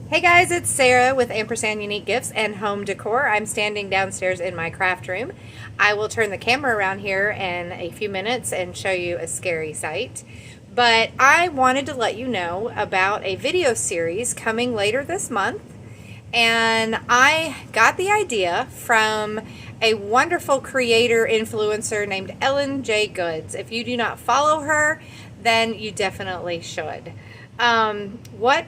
Hey guys, it's Sarah with Ampersand Unique Gifts and Home Decor. I'm standing downstairs in my craft room. I will turn the camera around here in a few minutes and show you a scary sight. But I wanted to let you know about a video series coming later this month. And I got the idea from a wonderful creator influencer named Ellen J. Goods. If you do not follow her, then you definitely should. What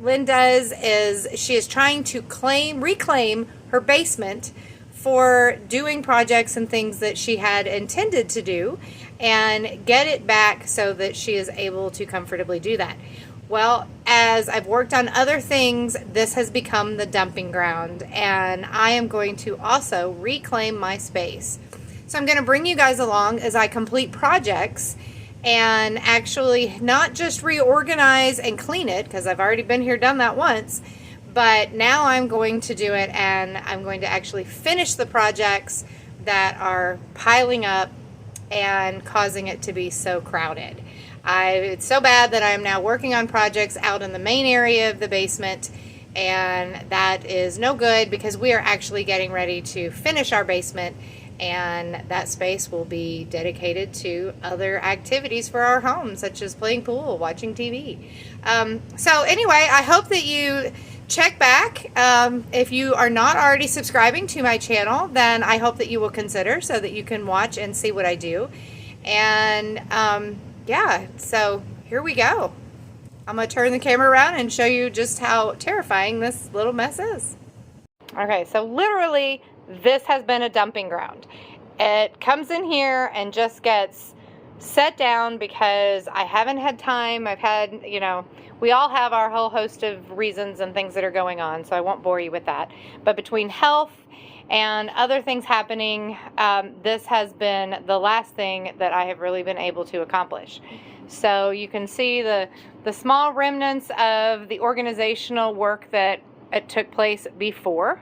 Lynn does is she is trying to reclaim her basement for doing projects and things that she had intended to do and get it back so that she is able to comfortably do that. Well, as I've worked on other things, this has become the dumping ground, and I am going to also reclaim my space. So I'm going to bring you guys along as I complete projects and actually not just reorganize and clean it, because I've already been here, done that once, but now I'm going to do it, and I'm going to actually finish the projects that are piling up and causing it to be so crowded. It's so bad that I'm now working on projects out in the main area of the basement, and that is no good because we are actually getting ready to finish our basement, and that space will be dedicated to other activities for our home, such as playing pool, watching TV. So anyway, I hope that you check back. If you are not already subscribing to my channel, then I hope that you will consider so that you can watch and see what I do. And yeah, so here we go. I'm going to turn the camera around and show you just how terrifying this little mess is. Okay, so literally this has been a dumping ground. It comes in here and just gets set down because I haven't had time. I've had, we all have our whole host of reasons and things that are going on, so I won't bore you with that. But between health and other things happening, this has been the last thing that I have really been able to accomplish. So you can see the small remnants of the organizational work that it took place before.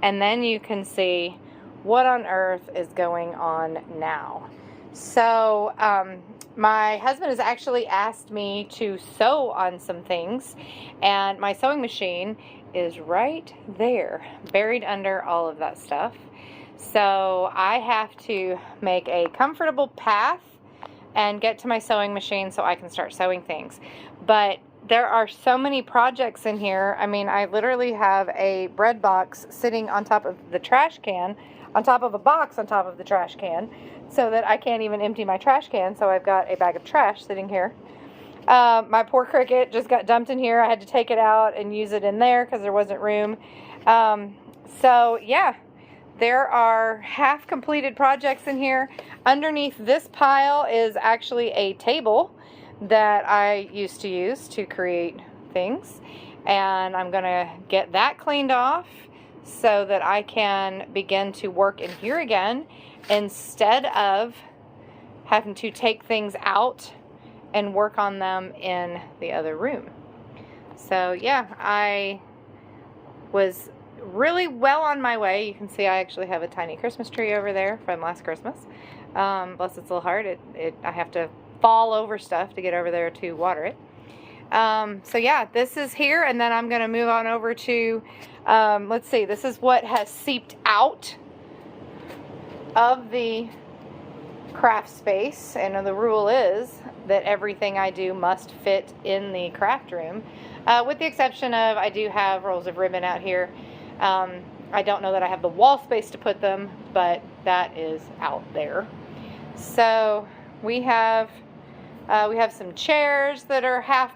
And then you can see what on earth is going on now. So my husband has actually asked me to sew on some things, and my sewing machine is right there, buried under all of that stuff. So I have to make a comfortable path and get to my sewing machine so I can start sewing things. But there are so many projects in here. I mean, I literally have a bread box sitting on top of the trash can, on top of a box on top of the trash can, so that I can't even empty my trash can. So I've got a bag of trash sitting here. My poor Cricut just got dumped in here. I had to take it out and use it in there because there wasn't room. So yeah, there are half completed projects in here. Underneath this pile is actually a table that I used to use to create things, and I'm gonna get that cleaned off so that I can begin to work in here again instead of having to take things out and work on them in the other room. So yeah, I was really well on my way. You can see I actually have a tiny Christmas tree over there from last Christmas. Bless its little heart. I have to fall over stuff to get over there to water it. So yeah, this is here, and then I'm going to move on over to, let's see, this is what has seeped out of the craft space, and the rule is that everything I do must fit in the craft room, with the exception of I do have rolls of ribbon out here. I don't know that I have the wall space to put them, but that is out there. So we have some chairs that are half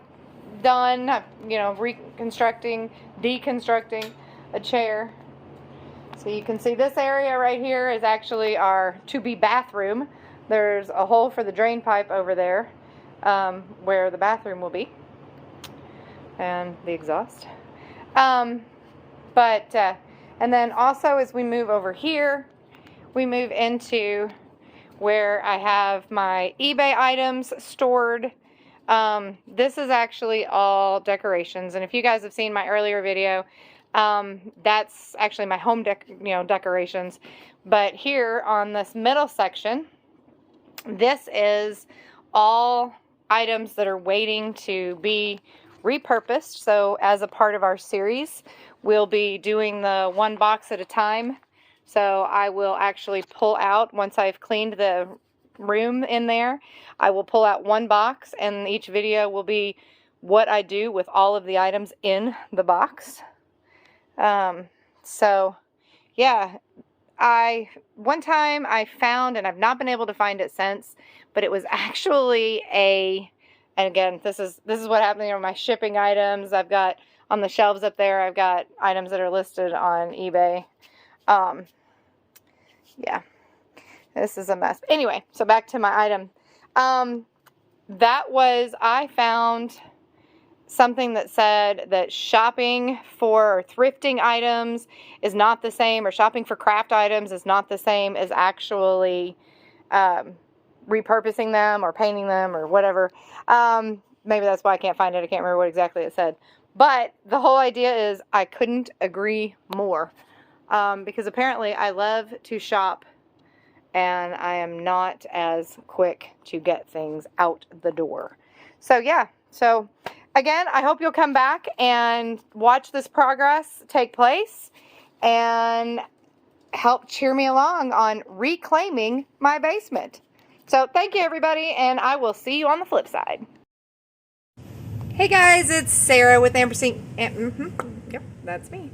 done, deconstructing a chair. So you can see this area right here is actually our to-be bathroom. There's a hole for the drain pipe over there, where the bathroom will be, and the exhaust. And then also as we move over here, we move into where I have my eBay items stored. This is actually all decorations, and if you guys have seen my earlier video, that's actually my home decorations. But here on this middle section, this is all items that are waiting to be repurposed. So as a part of our series, we'll be doing the one box at a time. So I will actually pull out, once I've cleaned the room in there, I will pull out one box, and each video will be what I do with all of the items in the box. So yeah, one time I found, and I've not been able to find it since, but it was actually and again, this is what happened on my shipping items. I've got on the shelves up there, I've got items that are listed on eBay. Yeah, this is a mess. Anyway, so back to my item. I found something that said that shopping for thrifting items is not the same, or shopping for craft items is not the same as actually repurposing them or painting them or whatever. Maybe that's why I can't find it. I can't remember what exactly it said. But the whole idea is I couldn't agree more, because apparently I love to shop and I am not as quick to get things out the door. So yeah, so again, I hope you'll come back and watch this progress take place and help cheer me along on reclaiming my basement. So thank you, everybody, and I will see you on the flip side. Hey guys, it's Sarah with Ampersand. Yep, that's me.